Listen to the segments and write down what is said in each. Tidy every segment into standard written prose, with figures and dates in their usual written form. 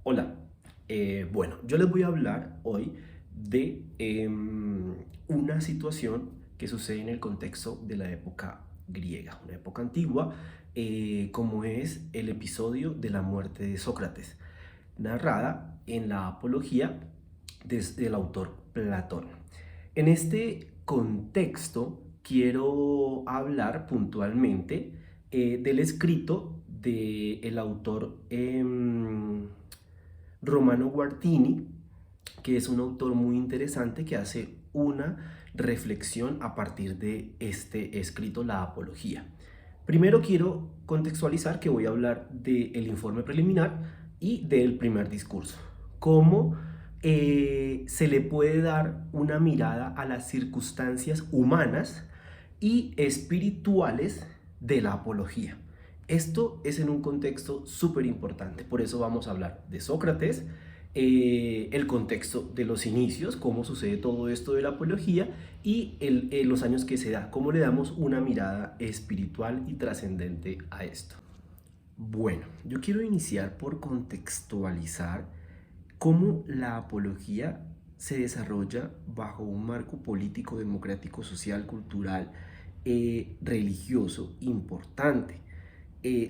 Hola, bueno, yo les voy a hablar hoy de una situación que sucede en el contexto de la época griega, una época antigua, como es el episodio de la muerte de Sócrates, narrada en la Apología del autor Platón. En este contexto quiero hablar puntualmente del escrito del autor Romano Guardini, que es un autor muy interesante que hace una reflexión a partir de este escrito, La Apología. Primero quiero contextualizar que voy a hablar del informe preliminar y del primer discurso. Cómo se le puede dar una mirada a las circunstancias humanas y espirituales de la apología. Esto es en un contexto súper importante, por eso vamos a hablar de Sócrates, el contexto de los inicios, cómo sucede todo esto de la apología y los años que se da, cómo le damos una mirada espiritual y trascendente a esto. Bueno, yo quiero iniciar por contextualizar cómo la apología se desarrolla bajo un marco político, democrático, social, cultural, religioso importante,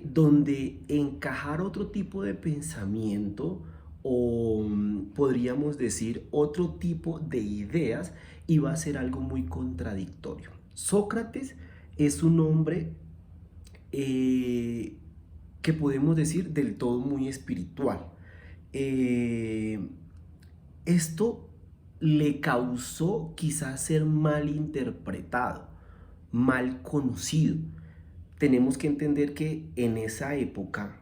donde encajar otro tipo de pensamiento o podríamos decir otro tipo de ideas iba a ser algo muy contradictorio. Sócrates es un hombre que podemos decir del todo muy espiritual. Eh, Esto le causó quizás ser mal interpretado, mal conocido. Tenemos que entender que en esa época,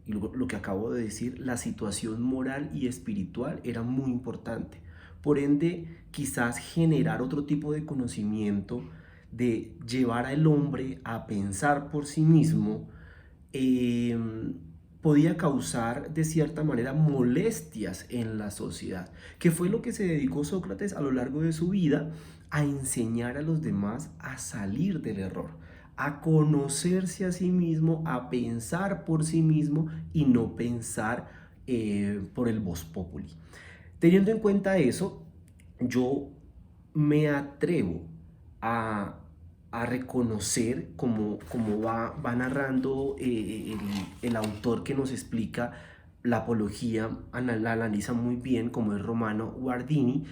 y lo que acabo de decir, la situación moral y espiritual era muy importante. Por ende, quizás generar otro tipo de conocimiento, de llevar al hombre a pensar por sí mismo, eh, podía causar de cierta manera molestias en la sociedad, que fue lo que se dedicó Sócrates a lo largo de su vida, a enseñar a los demás a salir del error, a conocerse a sí mismo, a pensar por sí mismo y no pensar por el vox populi. Teniendo en cuenta eso, yo me atrevo a, a reconocer como va narrando el autor que nos explica la apología, la analiza muy bien, como es Romano Guardini.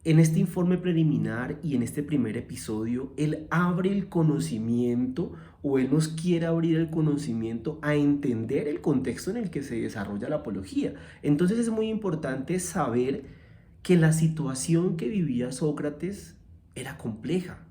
En este informe preliminar y en este primer episodio, él abre el conocimiento o él nos quiere abrir el conocimiento a entender el contexto en el que se desarrolla la apología. Entonces es muy importante saber que la situación que vivía Sócrates era compleja,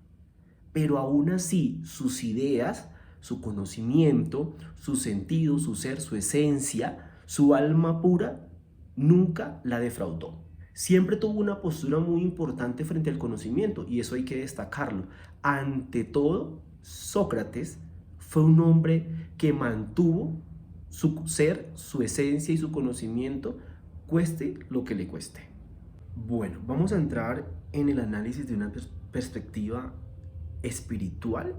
pero aún así sus ideas, su conocimiento, su sentido, su ser, su esencia, su alma pura, nunca la defraudó. Siempre tuvo una postura muy importante frente al conocimiento y eso hay que destacarlo. Ante todo, Sócrates fue un hombre que mantuvo su ser, su esencia y su conocimiento, cueste lo que le cueste. Bueno, vamos a entrar en el análisis de una perspectiva espiritual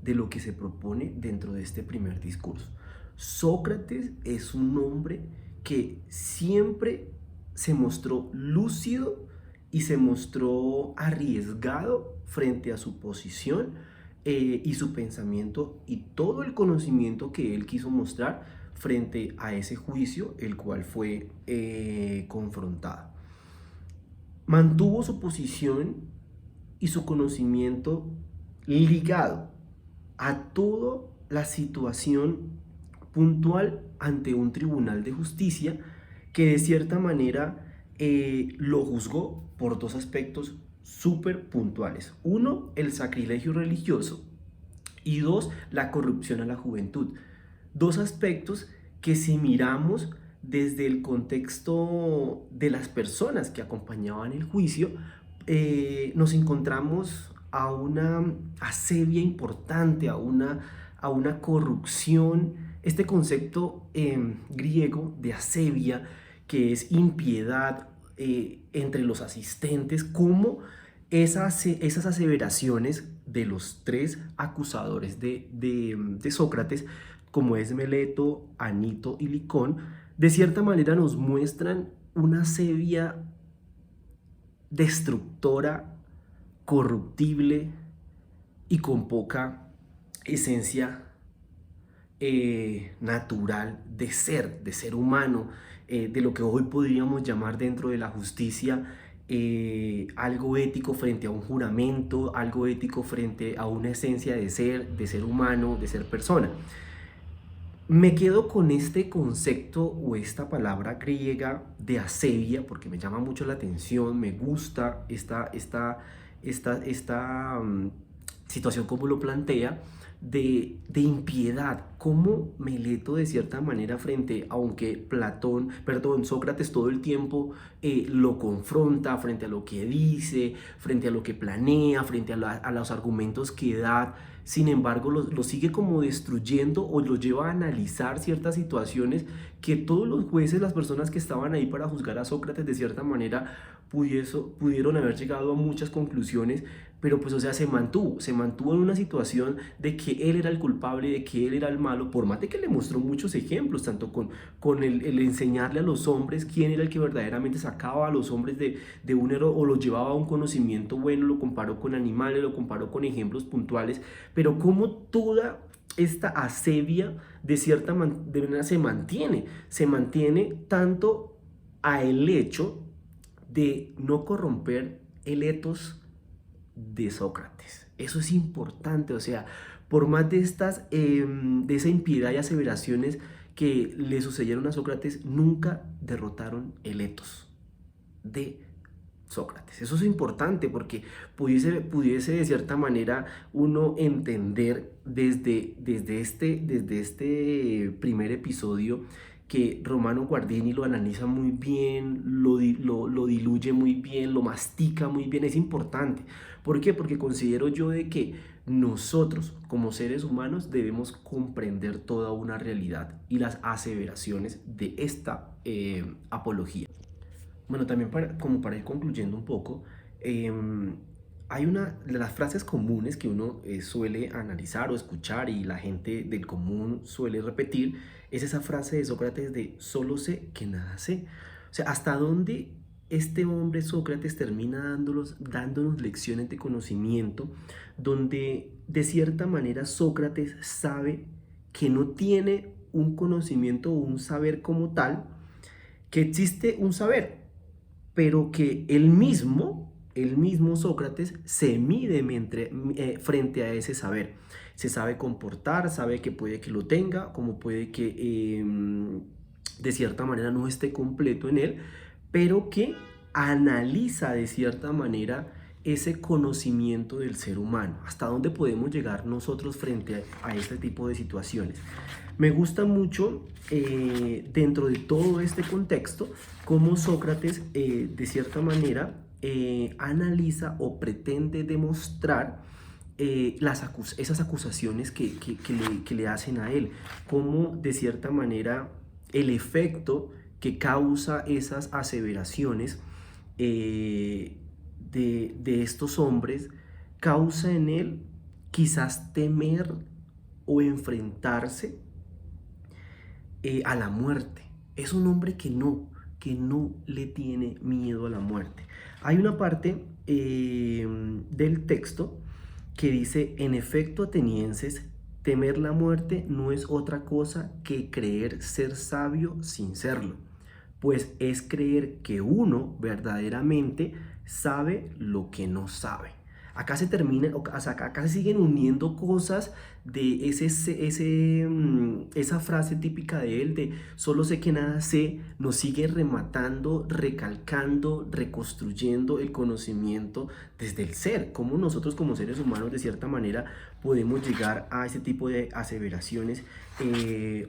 de lo que se propone dentro de este primer discurso. Sócrates es un hombre que siempre se mostró lúcido y se mostró arriesgado frente a su posición y su pensamiento y todo el conocimiento que él quiso mostrar frente a ese juicio el cual fue confrontado. Mantuvo su posición y su conocimiento ligado a toda la situación puntual ante un tribunal de justicia que de cierta manera lo juzgó por dos aspectos súper puntuales. Uno, el sacrilegio religioso y dos, la corrupción a la juventud. Dos aspectos que si miramos desde el contexto de las personas que acompañaban el juicio, nos encontramos a una asevia importante, a una corrupción. Este concepto griego de asevia, que es impiedad entre los asistentes, como esas aseveraciones de los tres acusadores de Sócrates, como es Meleto, Anito y Licón, de cierta manera nos muestran una sevia destructora, corruptible y con poca esencia natural de ser humano, de lo que hoy podríamos llamar dentro de la justicia algo ético frente a un juramento, algo ético frente a una esencia de ser humano, de ser persona. Me quedo con este concepto o esta palabra griega de asevia porque me llama mucho la atención, me gusta esta situación como lo plantea, de impiedad, como Meleto de cierta manera frente, aunque Sócrates todo el tiempo lo confronta frente a lo que dice, frente a lo que planea, frente a los argumentos que da, sin embargo lo sigue como destruyendo o lo lleva a analizar ciertas situaciones que todos los jueces, las personas que estaban ahí para juzgar a Sócrates de cierta manera, pudieron haber llegado a muchas conclusiones, pero pues o sea, se mantuvo en una situación de que él era el culpable, de que él era el malo, por más de que le mostró muchos ejemplos, tanto con el enseñarle a los hombres quién era el que verdaderamente sacaba a los hombres de un error o los llevaba a un conocimiento bueno, lo comparó con animales, lo comparó con ejemplos puntuales, pero como toda esta asevia de cierta manera se mantiene tanto a el hecho de no corromper el etos de Sócrates. Eso es importante, o sea, por más de esa impiedad y aseveraciones que le sucedieron a Sócrates, nunca derrotaron el etos de Sócrates. Eso es importante porque pudiese de cierta manera uno entender desde este primer episodio que Romano Guardini lo analiza muy bien, lo diluye muy bien, lo mastica muy bien. Es importante. ¿Por qué? Porque considero yo de que nosotros como seres humanos debemos comprender toda una realidad y las aseveraciones de esta apología. Bueno, también como para ir concluyendo un poco, hay una de las frases comunes que uno suele analizar o escuchar y la gente del común suele repetir, es esa frase de Sócrates de solo sé que nada sé. O sea, hasta dónde este hombre Sócrates termina dándonos lecciones de conocimiento, donde de cierta manera Sócrates sabe que no tiene un conocimiento o un saber como tal, que existe un saber, pero que el mismo Sócrates se mide frente a ese saber. Se sabe comportar, sabe que puede que lo tenga, como puede que de cierta manera no esté completo en él, pero que analiza de cierta manera ese conocimiento del ser humano, hasta dónde podemos llegar nosotros frente a este tipo de situaciones. Me gusta mucho dentro de todo este contexto cómo Sócrates de cierta manera analiza o pretende demostrar esas acusaciones que le hacen a él, cómo de cierta manera el efecto que causa esas aseveraciones de estos hombres causa en él quizás temer o enfrentarse a la muerte. Es un hombre que no le tiene miedo a la muerte. Hay una parte del texto que dice: en efecto, atenienses, temer la muerte no es otra cosa que creer ser sabio sin serlo, pues es creer que uno verdaderamente sabe lo que no sabe. Acá se termina, o sea, acá se siguen uniendo cosas de esa frase típica de él de solo sé que nada sé, nos sigue rematando, recalcando, reconstruyendo el conocimiento desde el ser, cómo nosotros como seres humanos de cierta manera podemos llegar a ese tipo de aseveraciones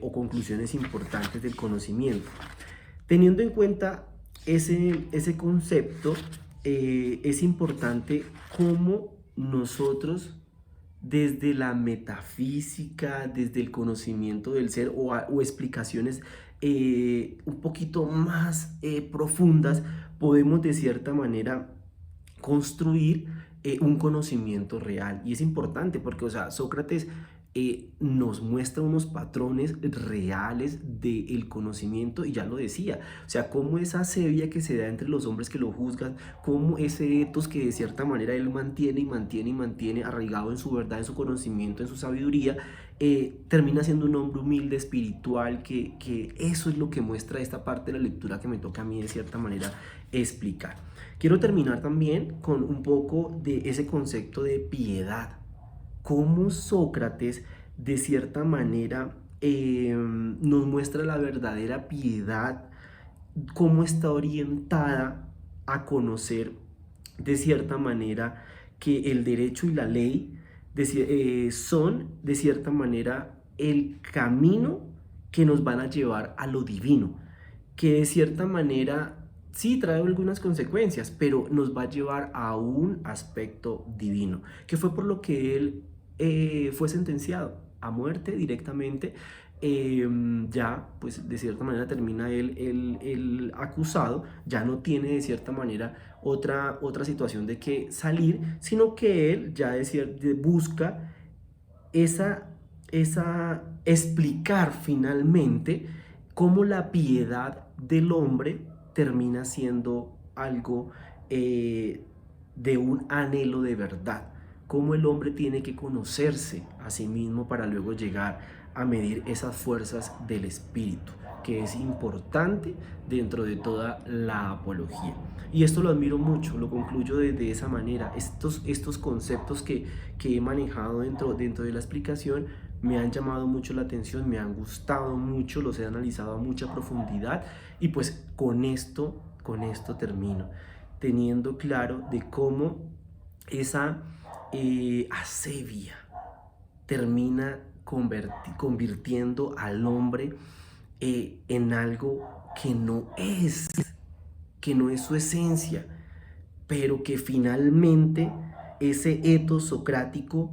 o conclusiones importantes del conocimiento. Teniendo en cuenta ese concepto, es importante cómo nosotros desde la metafísica, desde el conocimiento del ser o explicaciones un poquito más profundas, podemos de cierta manera construir un conocimiento real. Y es importante porque, o sea, Sócrates nos muestra unos patrones reales del conocimiento, y ya lo decía, o sea, cómo esa sevia que se da entre los hombres que lo juzgan, cómo ese etos que de cierta manera él mantiene y mantiene y mantiene arraigado en su verdad, en su conocimiento, en su sabiduría, termina siendo un hombre humilde, espiritual, que eso es lo que muestra esta parte de la lectura que me toca a mí de cierta manera explicar. Quiero terminar también con un poco de ese concepto de piedad, cómo Sócrates de cierta manera nos muestra la verdadera piedad, cómo está orientada a conocer de cierta manera que el derecho y la ley son de cierta manera el camino que nos van a llevar a lo divino, que de cierta manera sí trae algunas consecuencias, pero nos va a llevar a un aspecto divino, que fue por lo que él fue sentenciado a muerte directamente. Ya pues de cierta manera termina el acusado, ya no tiene de cierta manera otra situación de que salir, sino que él ya busca esa, esa explicar finalmente cómo la piedad del hombre termina siendo algo de un anhelo de verdad, cómo el hombre tiene que conocerse a sí mismo para luego llegar a medir esas fuerzas del espíritu, que es importante dentro de toda la apología. Y esto lo admiro mucho, lo concluyo de esa manera. Estos conceptos que he manejado dentro de la explicación me han llamado mucho la atención, me han gustado mucho, los he analizado a mucha profundidad, y pues con esto termino, teniendo claro de cómo esa asevia termina convirtiendo al hombre en algo que no es su esencia, pero que finalmente ese etos socrático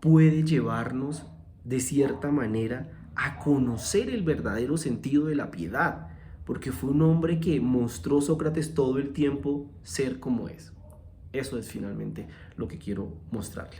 puede llevarnos de cierta manera a conocer el verdadero sentido de la piedad, porque fue un hombre que mostró Sócrates todo el tiempo ser como es. Eso es finalmente lo que quiero mostrarles.